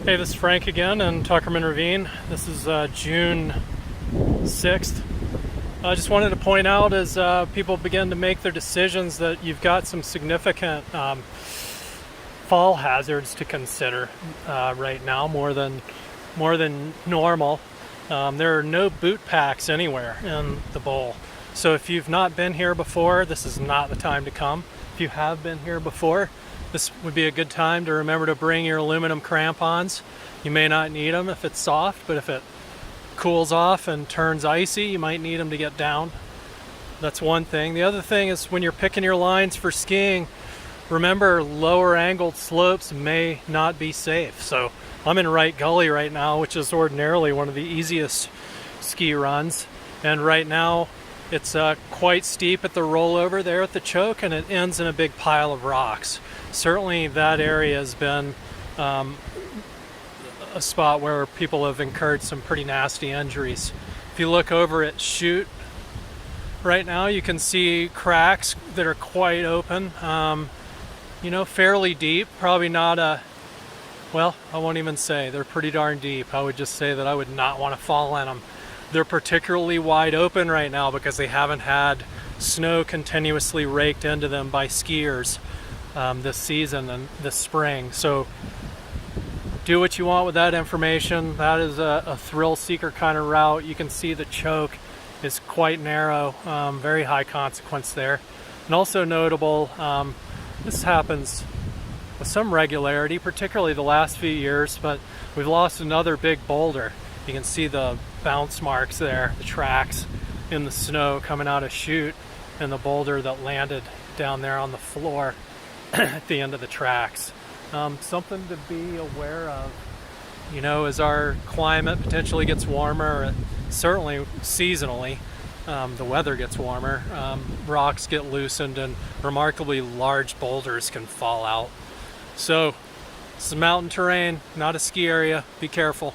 Hey, this is Frank again in Tuckerman Ravine. This is June 6th. I just wanted to point out as people begin to make their decisions that you've got some significant fall hazards to consider right now, more than normal. There are no boot packs anywhere in the bowl. So if you've not been here before, this is not the time to come. If you have been here before, this would be a good time to remember to bring your aluminum crampons. You may not need them if it's soft, but if it cools off and turns icy, you might need them to get down. That's one thing. The other thing is when you're picking your lines for skiing, remember lower angled slopes may not be safe. So I'm in Right Gully right now, which is ordinarily one of the easiest ski runs. And right now it's quite steep at the rollover there at the choke, and it ends in a big pile of rocks. Certainly that area has been a spot where people have incurred some pretty nasty injuries. If you look over at Chute right now, you can see cracks that are quite open, fairly deep. Probably not well, I won't even say. They're pretty darn deep. I would just say that I would not want to fall in them. They're particularly wide open right now because they haven't had snow continuously raked into them by skiers this season and this spring. So do what you want with that information. That is a thrill seeker kind of route. You can see the choke is quite narrow, very high consequence there. And also notable, this happens with some regularity, particularly the last few years, but we've lost another big boulder. You can see the bounce marks there, the tracks in the snow coming out of Chute, and the boulder that landed down there on the floor at the end of the tracks. Something to be aware of, as our climate potentially gets warmer, certainly seasonally, the weather gets warmer, rocks get loosened and remarkably large boulders can fall out. So it's mountain terrain, not a ski area. Be careful.